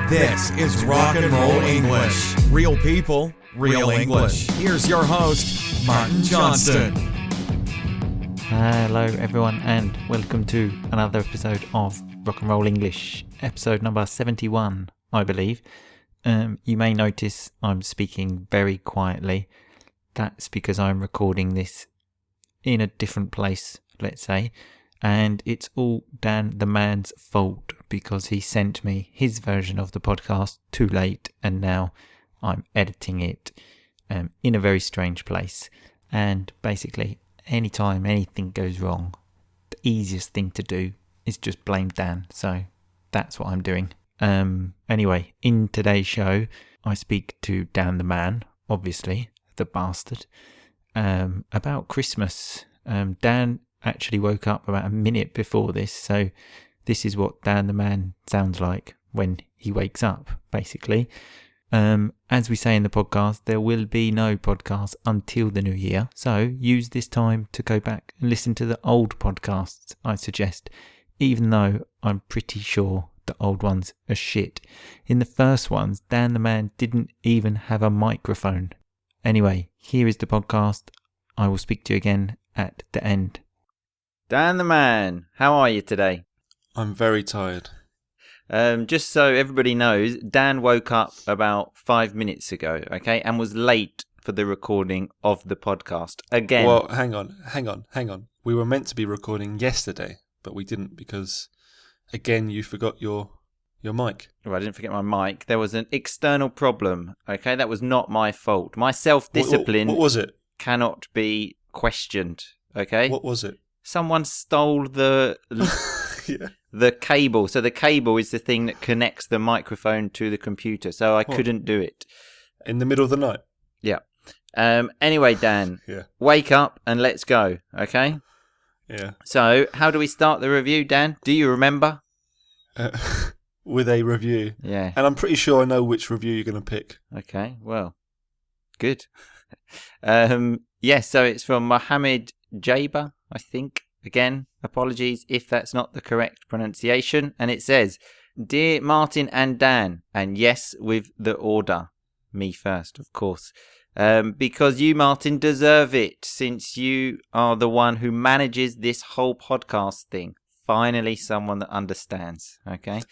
This is Rock and Roll English. Real people, real English. Here's your host, Martin Johnston. Hello everyone and welcome to another episode of Rock and Roll English, episode number 71, I believe. You may notice I'm speaking very quietly. That's because I'm recording this in a different place, let's say, and it's all Dan the man's fault because he sent me his version of the podcast too late and now I'm editing it in a very strange place. And basically, anytime anything goes wrong, the easiest thing to do is just blame Dan. So that's what I'm doing. Anyway, in today's show, I speak to Dan the man, obviously, the bastard, about Christmas. Dan actually woke up about a minute before this, so this is what Dan the man sounds like when he wakes up, basically. As we say in the podcast, there will be no podcast until the new year, so use this time to go back and listen to the old podcasts, I suggest, even though I'm pretty sure the old ones are shit. In the first ones, Dan the man didn't even have a microphone. Anyway, here is the podcast. I will speak to you again at the end. Dan the man, how are you today? I'm very tired. Just so everybody knows, Dan woke up about 5 minutes ago, okay, and was late for the recording of the podcast. Again. Well, hang on. We were meant to be recording yesterday, but we didn't because, again, you forgot your mic. Well, I didn't forget my mic. There was an external problem, okay? That was not my fault. My self-discipline What was it? Cannot be questioned, okay? What was it? Someone stole the the cable. So the cable is the thing that connects the microphone to the computer. So I couldn't do it. In the middle of the night? Yeah. Anyway, Dan, Yeah. Wake up and let's go, okay? Yeah. So how do we start the review, Dan? Do you remember? With a review. Yeah. And I'm pretty sure I know which review you're going to pick. Okay, well, good. Yes, so it's from Mohammed Jaber, I think. Again, apologies if that's not the correct pronunciation. And it says, Dear Martin and Dan, and yes, with the order. Me first, of course. Because you, Martin, deserve it, since you are the one who manages this whole podcast thing. Finally, someone that understands, okay?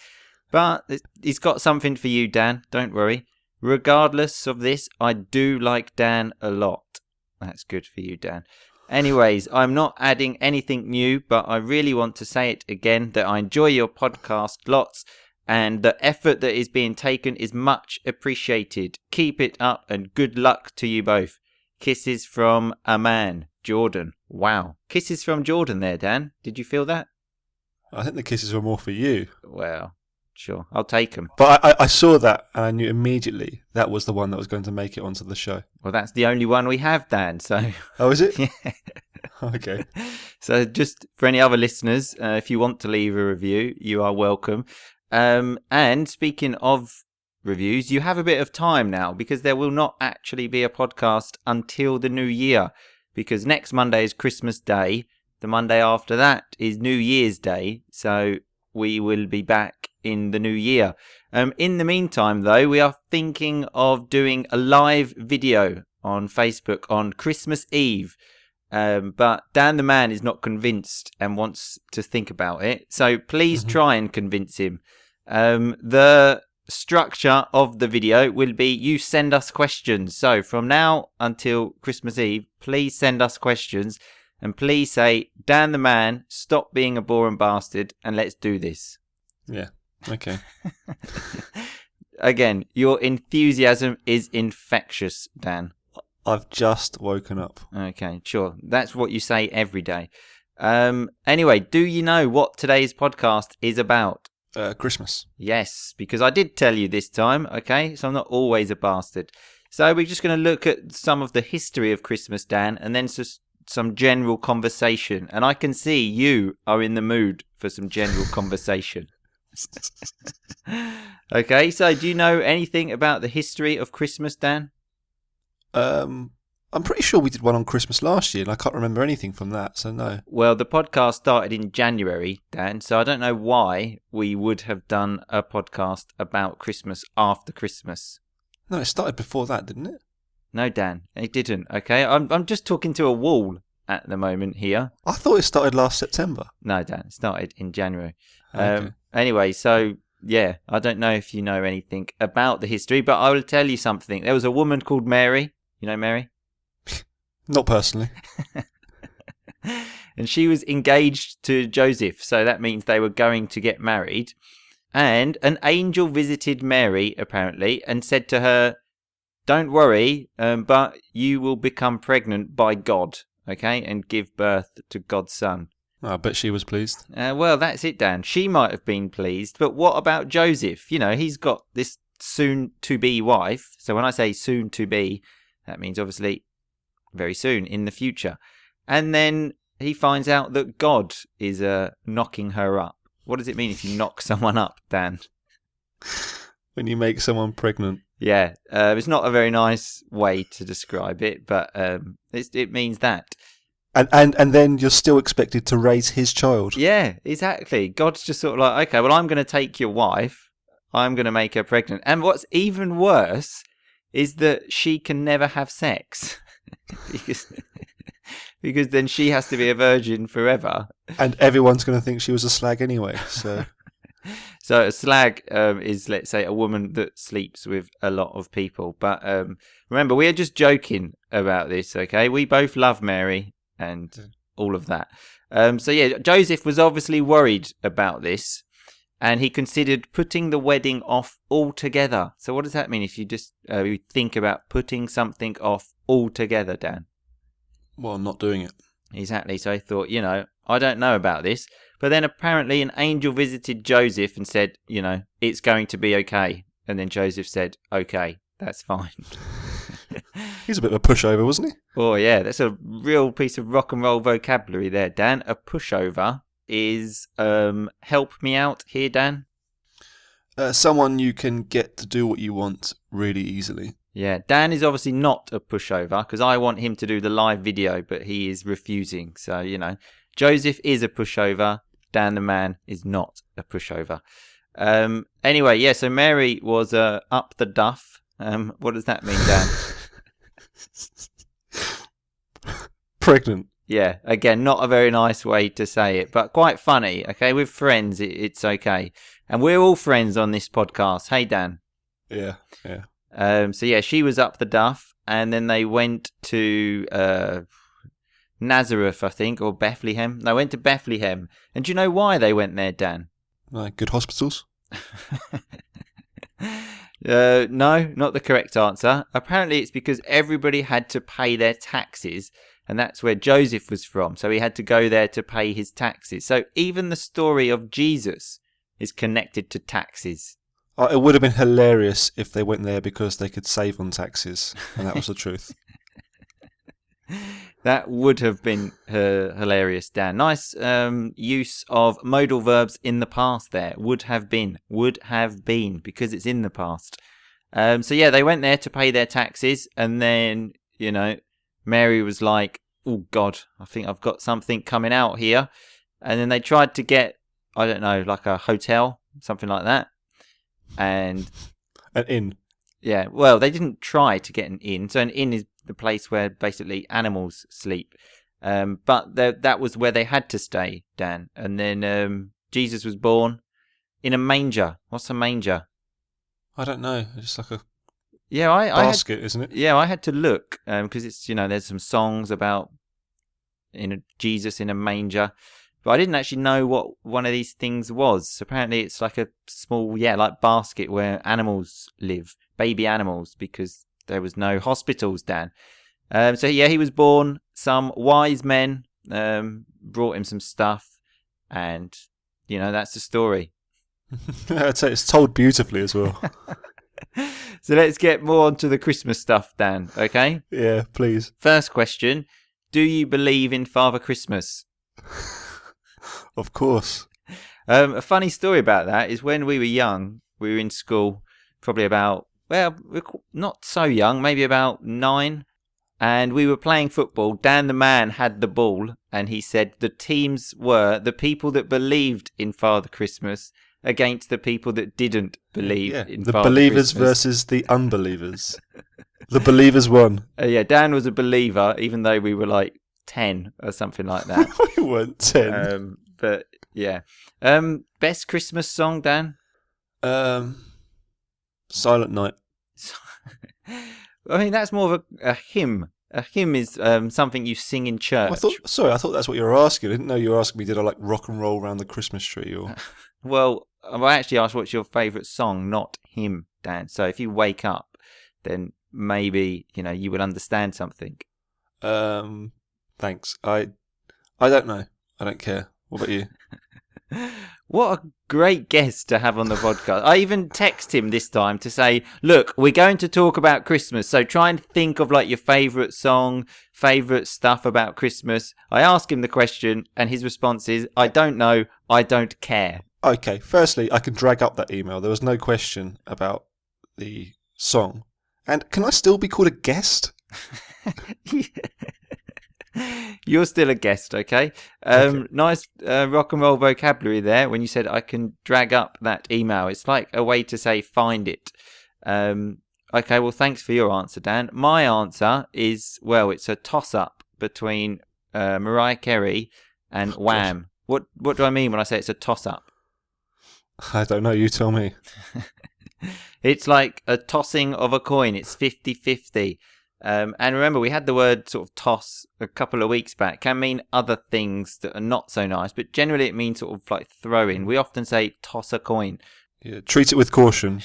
But he's got something for you, Dan. Don't worry. Regardless of this, I do like Dan a lot. That's good for you, Dan. Anyways, I'm not adding anything new, but I really want to say it again that I enjoy your podcast lots and the effort that is being taken is much appreciated. Keep it up and good luck to you both. Kisses from a man, Jordan. Wow. Kisses from Jordan there, Dan. Did you feel that? I think the kisses were more for you. Well, sure. I'll take them. But I saw that and I knew immediately that was the one that was going to make it onto the show. Well, that's the only one we have, Dan, so... Oh, is it? Yeah. Okay. So just for any other listeners, if you want to leave a review, you are welcome. And speaking of reviews, you have a bit of time now because there will not actually be a podcast until the new year because next Monday is Christmas Day. The Monday after that is New Year's Day. So we will be back in the new year. In the meantime, though, we are thinking of doing a live video on Facebook on Christmas Eve. But Dan the man is not convinced and wants to think about it. So please try and convince him. The structure of the video will be you send us questions. So from now until Christmas Eve, please send us questions. And please say, Dan the man, stop being a boring bastard and let's do this. Yeah, okay. Again, your enthusiasm is infectious, Dan. I've just woken up. Okay, sure. That's what you say every day. Anyway, do you know what today's podcast is about? Christmas. Yes, because I did tell you this time, okay? So I'm not always a bastard. So we're just going to look at some of the history of Christmas, Dan, and then some general conversation. And I can see you are in the mood for some general conversation. Okay, so do you know anything about the history of Christmas, Dan? I I'm pretty sure we did one on Christmas last year, and I can't remember anything from that, so no. Well, the podcast started in January, Dan, so I don't know why we would have done a podcast about Christmas after Christmas. No, it started before that, didn't it? No, Dan, it didn't, okay? I'm just talking to a wall at the moment here. I thought it started last September. No, Dan, it started in January. Okay. Anyway, so, yeah, I don't know if you know anything about the history, but I will tell you something. There was a woman called Mary. You know Mary? Not personally. And she was engaged to Joseph, so that means they were going to get married. And an angel visited Mary, apparently, and said to her, don't worry, but you will become pregnant by God, okay, and give birth to God's son. I bet she was pleased. Well, that's it, Dan. She might have been pleased, but what about Joseph? You know, he's got this soon-to-be wife. So when I say soon-to-be, that means obviously very soon in the future. And then he finds out that God is knocking her up. What does it mean if you knock someone up, Dan? When you make someone pregnant. Yeah, it's not a very nice way to describe it, but it means that. And then you're still expected to raise his child. Yeah, exactly. God's just sort of like, okay, well, I'm going to take your wife. I'm going to make her pregnant. And what's even worse is that she can never have sex. because then she has to be a virgin forever. And everyone's going to think she was a slag anyway, so... So a slag is, let's say, a woman that sleeps with a lot of people. But remember, we are just joking about this, okay? We both love Mary and all of that. So yeah, Joseph was obviously worried about this, and he considered putting the wedding off altogether. So what does that mean if you just think about putting something off altogether, Dan? Well, not doing it. Exactly. So I thought, I don't know about this. But then apparently an angel visited Joseph and said, it's going to be okay. And then Joseph said, okay, that's fine. He's a bit of a pushover, wasn't he? Oh, yeah, that's a real piece of rock and roll vocabulary there, Dan. A pushover is, help me out here, Dan. Someone you can get to do what you want really easily. Yeah, Dan is obviously not a pushover because I want him to do the live video, but he is refusing. So, Joseph is a pushover. Dan the man is not a pushover. Anyway, yeah, so Mary was up the duff. What does that mean, Dan? Pregnant. Yeah, again, not a very nice way to say it, but quite funny. Okay, with friends, it's okay. And we're all friends on this podcast. Hey, Dan. Yeah. So, yeah, she was up the duff, and then they went to... Nazareth, I think, or Bethlehem. They went to Bethlehem. And do you know why they went there, Dan? Good hospitals? No, not the correct answer. Apparently it's because everybody had to pay their taxes, and that's where Joseph was from. So he had to go there to pay his taxes. So even the story of Jesus is connected to taxes. It would have been hilarious if they went there because they could save on taxes, and that was the truth. That would have been hilarious, Dan. Nice use of modal verbs in the past there. Would have been, because it's in the past. So yeah, they went there to pay their taxes, and then, Mary was like, oh God, I think I've got something coming out here. And then they tried to get, I don't know, like a hotel, something like that. And an inn. Yeah, well, they didn't try to get an inn. So an inn is the place where basically animals sleep. But that was where they had to stay, Dan. And then Jesus was born in a manger. What's a manger? I don't know. It's just like a basket, isn't it? Yeah, I had to look because it's, there's some songs about Jesus in a manger. But I didn't actually know what one of these things was. Apparently it's like a small, like basket where animals live, baby animals, because there was no hospitals, Dan. So yeah, he was born. Some wise men brought him some stuff, and that's the story. I'd say it's told beautifully as well. So let's get more onto the Christmas stuff, Dan. Okay? Yeah, please. First question: do you believe in Father Christmas? Of course. A funny story about that is when we were young, we were in school, probably about. Well, we're not so young, maybe about 9. and we were playing football. Dan the man had the ball, and he said the teams were the people that believed in Father Christmas against the people that didn't believe in the Father believers Christmas. versus the unbelievers. The believers won. Yeah, Dan was a believer, even though we were like 10 or something like that. We weren't 10. But yeah. Best Christmas song, Dan? Silent Night. I mean, that's more of a hymn. A hymn is something you sing in church. I thought that's what you were asking. I didn't know you were asking me, did I like rock and roll around the Christmas tree? Or Well, I actually asked what's your favourite song, not hymn, Dan. So if you wake up, then maybe, you would understand something. Thanks. I don't know. I don't care. What about you? What a great guest to have on the podcast. I even text him this time to say, look, we're going to talk about Christmas, so try and think of like your favourite song, favourite stuff about Christmas. I ask him the question, and his response is, I don't know, I don't care. Okay, firstly, I can drag up that email. There was no question about the song. And can I still be called a guest? You're still a guest, okay? Okay. Nice rock and roll vocabulary there when you said I can drag up that email. It's like a way to say find it. Okay, well, thanks for your answer, Dan. My answer is, well, it's a toss-up between Mariah Carey and Wham. What do I mean when I say it's a toss-up? I don't know. You tell me. It's like a tossing of a coin. It's 50-50. And remember, we had the word sort of toss a couple of weeks back. Can mean other things that are not so nice, but generally it means sort of like throw in. We often say toss a coin. Yeah, treat it with caution.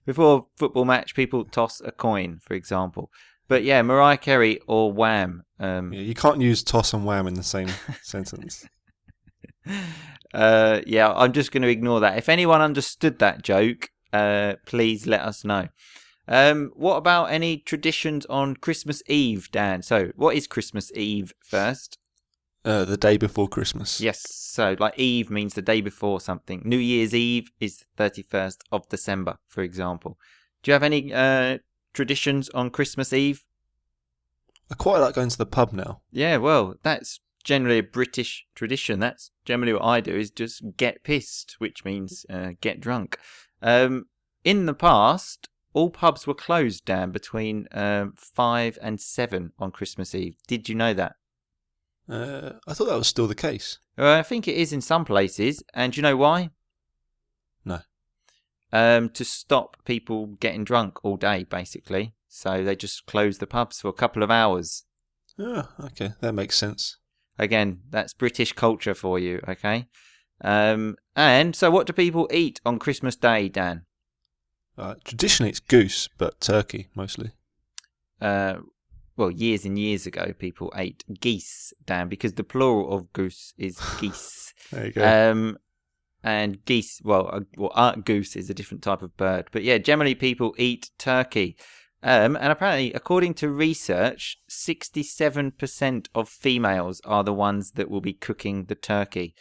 Before a football match, people toss a coin, for example. But yeah, Mariah Carey or Wham. You can't use toss and wham in the same sentence. Yeah, I'm just going to ignore that. If anyone understood that joke, please let us know. What about any traditions on Christmas Eve, Dan? So, what is Christmas Eve first? The day before Christmas. Yes, so like Eve means the day before something. New Year's Eve is the 31st of December, for example. Do you have any traditions on Christmas Eve? I quite like going to the pub now. Yeah, well, that's generally a British tradition. That's generally what I do, is just get pissed, which means get drunk. In the past, all pubs were closed, Dan, between 5 and 7 on Christmas Eve. Did you know that? I thought that was still the case. I think it is in some places. And do you know why? No. To stop people getting drunk all day, basically. So they just closed the pubs for a couple of hours. Oh, okay. That makes sense. Again, that's British culture for you, okay? And so what do people eat on Christmas Day, Dan? Traditionally, it's goose, but turkey, mostly. Well, years and years ago, people ate geese, Dan, because the plural of goose is geese. There you go. And geese, goose is a different type of bird. But yeah, generally people eat turkey. And apparently, according to research, 67% of females are the ones that will be cooking the turkey.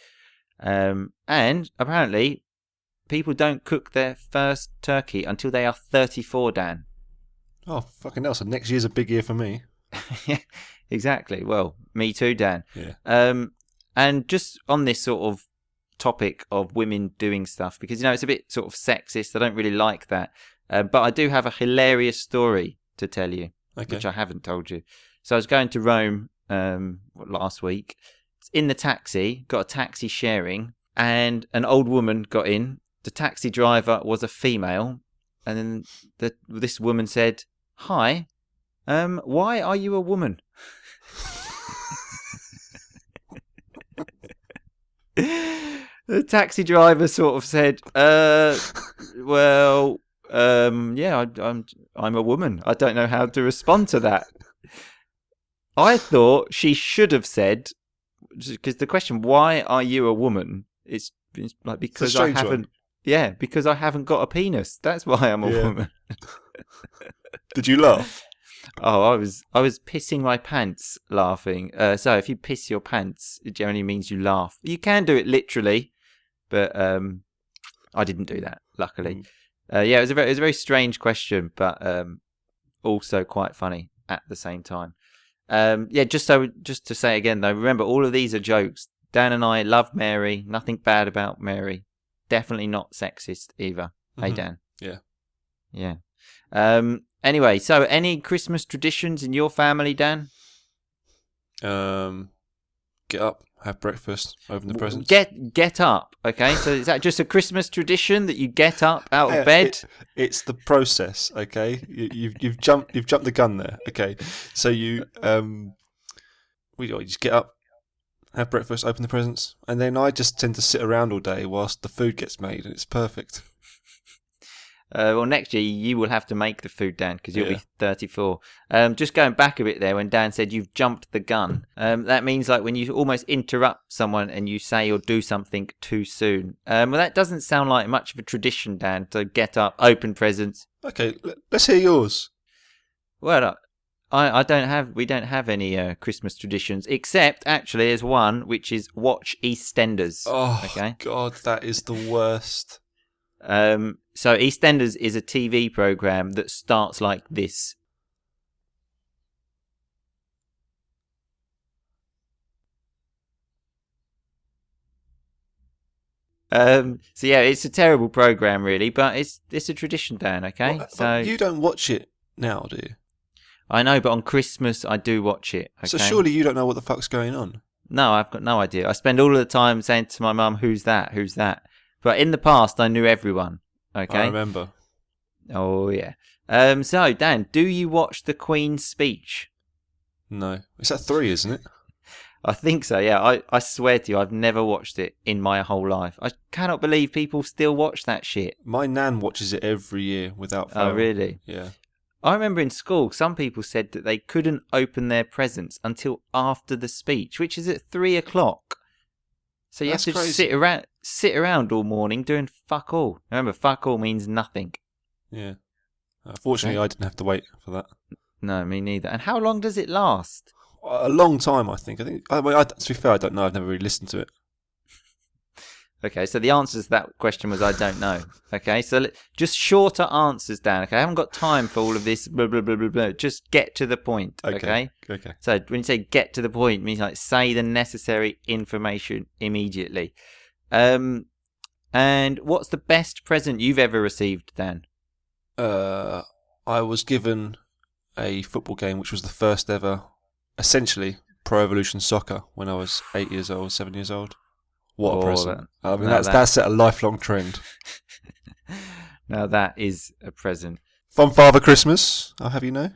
And apparently, people don't cook their first turkey until they are 34, Dan. Oh, fucking hell. So next year's a big year for me. Yeah, exactly. Well, me too, Dan. Yeah. And just on this sort of topic of women doing stuff, because, it's a bit sort of sexist. I don't really like that. But I do have a hilarious story to tell you, which I haven't told you. So I was going to Rome last week. In the taxi, got a taxi sharing, and an old woman got in. The taxi driver was a female, and then this woman said, "Hi, why are you a woman?" The taxi driver sort of said, "Well, yeah, I'm a woman. I don't know how to respond to that." I thought she should have said, because the question, "Why are you a woman?" is like because I haven't. One. Yeah, because I haven't got a penis. That's why I'm a woman. Did you laugh? Oh, I was pissing my pants laughing. So if you piss your pants, it generally means you laugh. You can do it literally, but I didn't do that, luckily. Yeah, it was a very strange question, but also quite funny at the same time. Just to say again though, remember all of these are jokes. Dan and I love Mary. Nothing bad about Mary. Definitely not sexist either. Hey Dan. Yeah. Anyway, so any Christmas traditions in your family, Dan? Get up, have breakfast, open the presents. Get up. Okay, so is that just a Christmas tradition that you get up out of bed? It's the process. Okay, you've jumped the gun there. Okay, so you just get up, have breakfast, open the presents, and then I just tend to sit around all day whilst the food gets made, and it's perfect. Well, next year you will have to make the food, Dan, because you'll be 34. Just going back a bit there, when Dan said you've jumped the gun, that means like when you almost interrupt someone and you say or do something too soon. Well, that doesn't sound like much of a tradition, Dan, to get up, open presents. Okay, let's hear yours. Well, we don't have any Christmas traditions, except actually there's one, which is watch EastEnders. Oh, okay? God, that is the worst. So EastEnders is a TV program that starts like this. It's a terrible program, really, but it's a tradition, Dan. Okay, well, you don't watch it now, do you? I know, but on Christmas I do watch it. Okay? So surely you don't know what the fuck's going on? No, I've got no idea. I spend all of the time saying to my mum, "Who's that? Who's that?" But in the past, I knew everyone. Okay, I remember. Oh yeah. So Dan, do you watch the Queen's speech? No, it's at 3, isn't it? I think so. Yeah, I swear to you, I've never watched it in my whole life. I cannot believe people still watch that shit. My nan watches it every year without fail. Oh really? Yeah. I remember in school, some people said that they couldn't open their presents until after the speech, which is at 3:00. So you have to just sit around all morning doing fuck all. Remember, fuck all means nothing. Yeah. Fortunately, I didn't have to wait for that. No, me neither. And how long does it last? A long time, I think. To be fair, I don't know. I've never really listened to it. Okay, so the answer to that question was I don't know. Okay, so just shorter answers, Dan. Okay, I haven't got time for all of this blah, blah, blah, blah, blah. Just get to the point, okay? Okay. So when you say get to the point, it means like say the necessary information immediately. And what's the best present you've ever received, Dan? I was given a football game, which was the first ever, essentially, Pro Evolution Soccer when I was 8 years old, 7 years old. What a present. That's set a lifelong trend. Now that is a present. From Father Christmas, I'll have you know.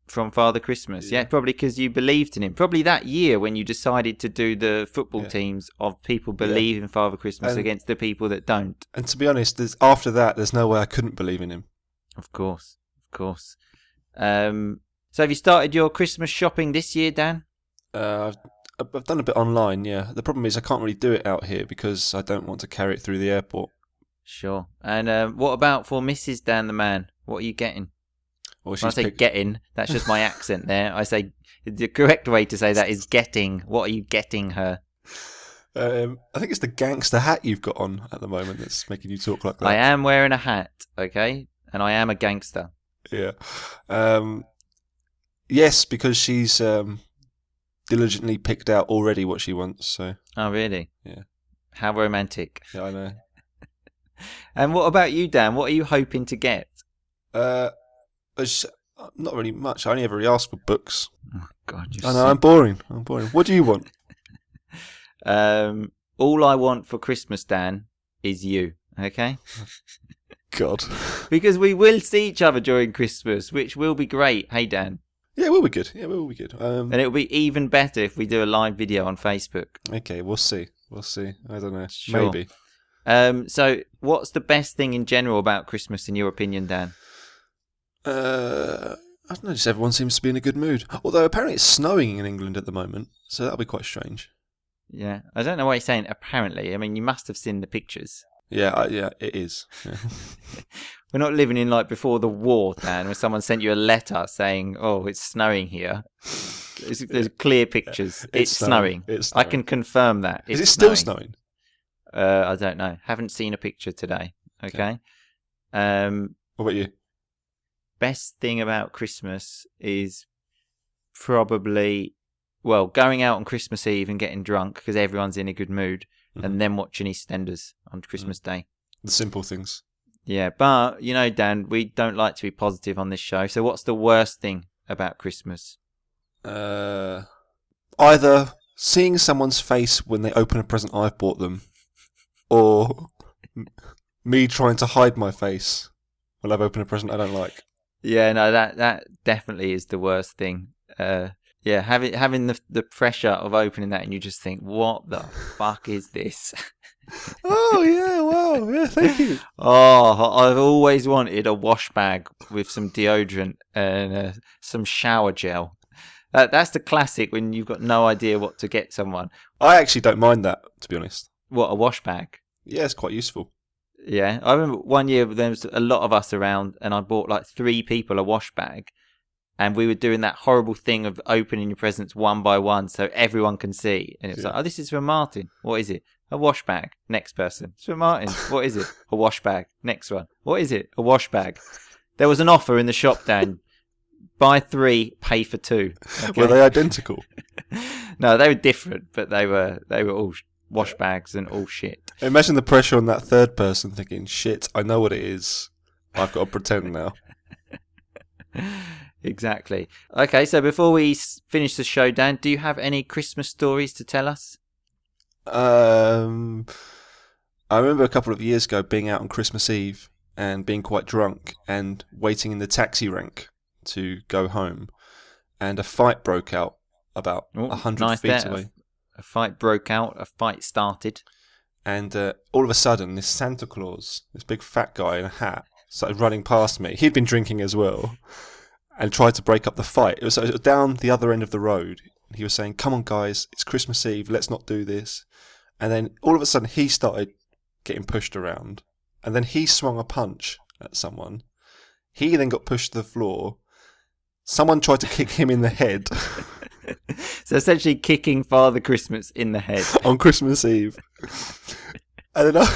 From Father Christmas, yeah, probably because you believed in him. Probably that year when you decided to do the football teams of people believe in Father Christmas against the people that don't. And to be honest, after that, there's no way I couldn't believe in him. Of course. So have you started your Christmas shopping this year, Dan? I've done a bit online, yeah. The problem is I can't really do it out here because I don't want to carry it through the airport. Sure. And what about for Mrs. Dan the man? What are you getting? Well, when I say getting, that's just my accent there. I say the correct way to say that is getting. What are you getting her? I think it's the gangster hat you've got on at the moment that's making you talk like that. I am wearing a hat, okay? And I am a gangster. Yeah. Yes, because she's diligently picked out already what she wants. So. Oh, really? Yeah. How romantic. Yeah, I know. And what about you, Dan? What are you hoping to get? Not really much. I only ever ask for books. Oh, God. I know, I'm boring. What do you want? All I want for Christmas, Dan, is you. Okay? God. Because we will see each other during Christmas, which will be great. Hey, Dan. Yeah, we'll be good. And it'll be even better if we do a live video on Facebook. Okay, we'll see. I don't know. Sure. Maybe. So, what's the best thing in general about Christmas, in your opinion, Dan? I don't know. Just everyone seems to be in a good mood. Although apparently it's snowing in England at the moment, so that'll be quite strange. Yeah, I don't know why you're saying apparently. I mean, you must have seen the pictures. Yeah, it is. Yeah. We're not living in like before the war, Dan, where someone sent you a letter saying, "Oh, it's snowing here." There's clear pictures. It's snowing. I can confirm that. Is it still snowing? I don't know. Haven't seen a picture today. Okay. What about you? Best thing about Christmas is probably, well, going out on Christmas Eve and getting drunk because everyone's in a good mood, and then watching EastEnders on Christmas Day. The simple things. Yeah, but, you know, Dan, we don't like to be positive on this show. So what's the worst thing about Christmas? Either seeing someone's face when they open a present I've bought them, or me trying to hide my face when I've opened a present I don't like. Yeah, no, that definitely is the worst thing. Yeah, having the pressure of opening that and you just think, what the fuck is this? Oh, yeah, wow, yeah, thank you. Oh, I've always wanted a wash bag with some deodorant and some shower gel. That's the classic when you've got no idea what to get someone. I actually don't mind that, to be honest. What, a wash bag? Yeah, it's quite useful. Yeah, I remember one year there was a lot of us around and I bought like 3 people a wash bag. And we were doing that horrible thing of opening your presents one by one so everyone can see. And it was like, oh, this is for Martin. What is it? A wash bag. Next person. It's for Martin. What is it? A wash bag. Next one. What is it? A wash bag. There was an offer in the shop, Dan. Buy 3, pay for 2. Okay? Were they identical? No, they were different, but they were all wash bags and all shit. Imagine the pressure on that third person thinking, shit, I know what it is. I've got to pretend now. Exactly. Okay, so before we finish the show, Dan, do you have any Christmas stories to tell us? I remember a couple of years ago being out on Christmas Eve and being quite drunk and waiting in the taxi rank to go home. And a fight broke out about 100 feet away. A fight broke out, a fight started. And all of a sudden, this Santa Claus, this big fat guy in a hat, started running past me. He'd been drinking as well. And tried to break up the fight. It was down the other end of the road. He was saying, come on guys, it's Christmas Eve, let's not do this. And then all of a sudden he started getting pushed around. And then he swung a punch at someone. He then got pushed to the floor. Someone tried to kick him in the head. So essentially kicking Father Christmas in the head. On Christmas Eve. And then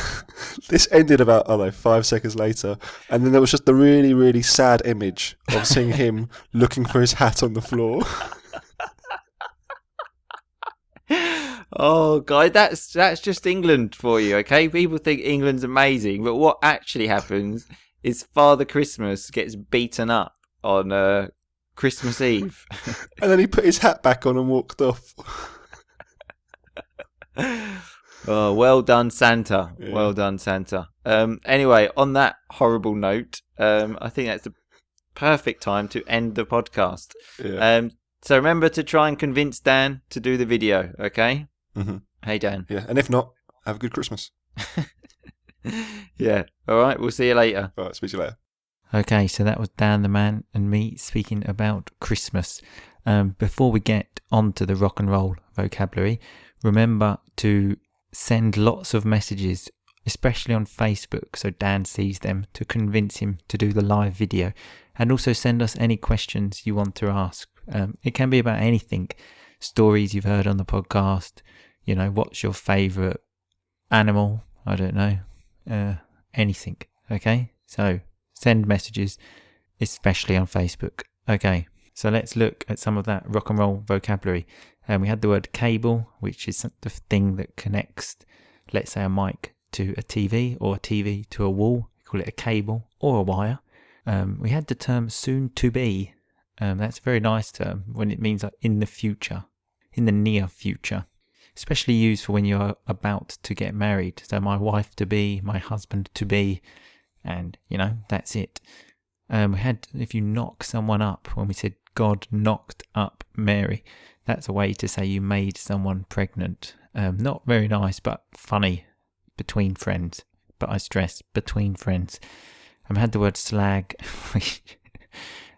this ended about, 5 seconds later. And then there was just the really, really sad image of seeing him looking for his hat on the floor. Oh, God, that's just England for you, okay? People think England's amazing, but what actually happens is Father Christmas gets beaten up on Christmas Eve. And then he put his hat back on and walked off. Oh, well done, Santa. Yeah. Well done, Santa. Anyway, on that horrible note, I think that's the perfect time to end the podcast. Yeah. So remember to try and convince Dan to do the video, okay? Mm-hmm. Hey, Dan. Yeah, and if not, have a good Christmas. Yeah. All right, we'll see you later. All right, speak to you later. Okay, so that was Dan the Man and me speaking about Christmas. Before we get on to the rock and roll vocabulary, remember to send lots of messages, especially on Facebook, so Dan sees them, to convince him to do the live video. And also send us any questions you want to ask. It can be about anything. Stories you've heard on the podcast. You know, what's your favourite animal? I don't know. Anything. Okay? So send messages, especially on Facebook. Okay, so let's look at some of that rock and roll vocabulary. We had the word cable, which is the thing that connects, let's say, a mic to a TV or a TV to a wall. We call it a cable or a wire. We had the term soon to be. That's a very nice term when it means like in the future, in the near future, especially used for when you're about to get married. So my wife to be, my husband to be, and you know, that's it. We had if you knock someone up, when we said God knocked up Mary. That's a way to say you made someone pregnant. Not very nice, but funny between friends. But I stress between friends. I had the word slag.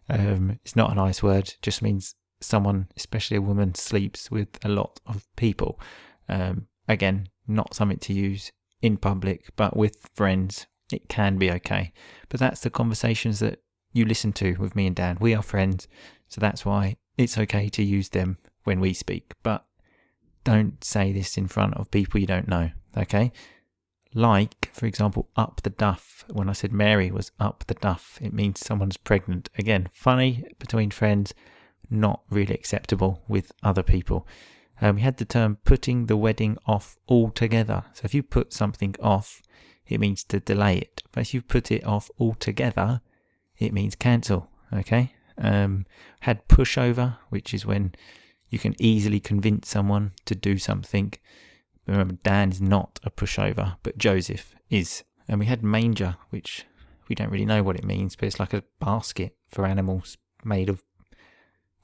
It's not a nice word. Just means someone, especially a woman, sleeps with a lot of people. Again, not something to use in public, but with friends, it can be okay. But that's the conversations that you listen to with me and Dan. We are friends, so that's why it's okay to use them when we speak, but don't say this in front of people you don't know, okay? Like, for example, up the duff. When I said Mary was up the duff, it means someone's pregnant. Again, funny between friends, not really acceptable with other people. We had the term putting the wedding off altogether. So if you put something off, it means to delay it. But if you put it off altogether, it means cancel. Okay? Had pushover, which is when you can easily convince someone to do something. Remember, Dan is not a pushover, but Joseph is. And we had manger, which we don't really know what it means, but it's like a basket for animals made of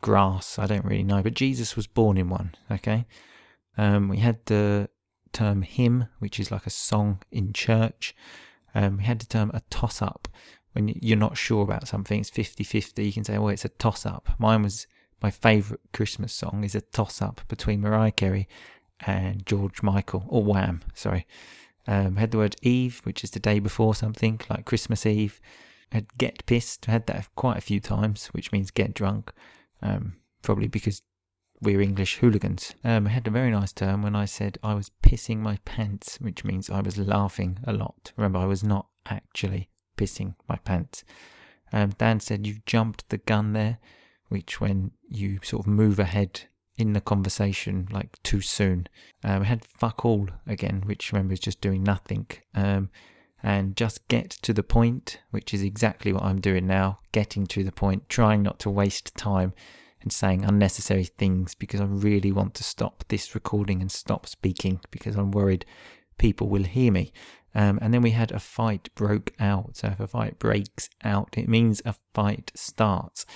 grass. I don't really know, but Jesus was born in one. Okay. We had the term hymn, which is like a song in church. We had the term a toss-up. When you're not sure about something, it's 50-50. You can say, it's a toss-up. Mine was my favourite Christmas song is a toss-up between Mariah Carey and George Michael, or Wham, sorry. Had the word Eve, which is the day before something, like Christmas Eve. Had get pissed, had that quite a few times, which means get drunk, probably because we're English hooligans. I had a very nice term when I said I was pissing my pants, which means I was laughing a lot. Remember, I was not actually pissing my pants. Dan said you've jumped the gun there, which when you sort of move ahead in the conversation like too soon. We had fuck all again, which remember is just doing nothing. And just get to the point, which is exactly what I'm doing now, getting to the point, trying not to waste time and saying unnecessary things, because I really want to stop this recording and stop speaking because I'm worried people will hear me. And then we had a fight broke out. So if a fight breaks out, it means a fight starts.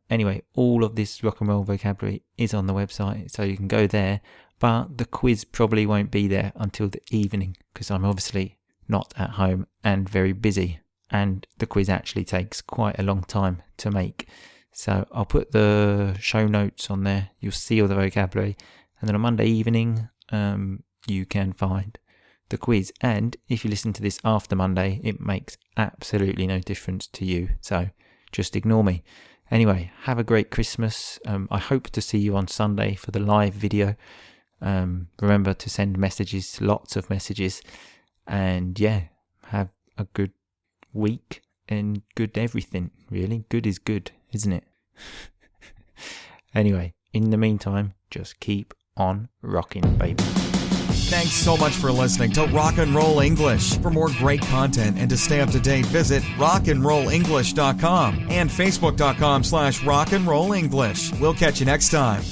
Anyway, all of this rock and roll vocabulary is on the website, so you can go there, but the quiz probably won't be there until the evening because I'm obviously not at home and very busy, and the quiz actually takes quite a long time to make. So I'll put the show notes on there, you'll see all the vocabulary, and then on Monday evening you can find the quiz. And if you listen to this after Monday, it makes absolutely no difference to you, so just ignore me. Anyway, have a great Christmas. I hope to see you on Sunday for the live video. Remember to send messages, lots of messages. And yeah, have a good week and good everything, really. Good is good, isn't it? Anyway, in the meantime, just keep on rocking, baby. Thanks so much for listening to Rock and Roll English. For more great content and to stay up to date, visit rockandrollenglish.com and facebook.com/rockandrollenglish. We'll catch you next time.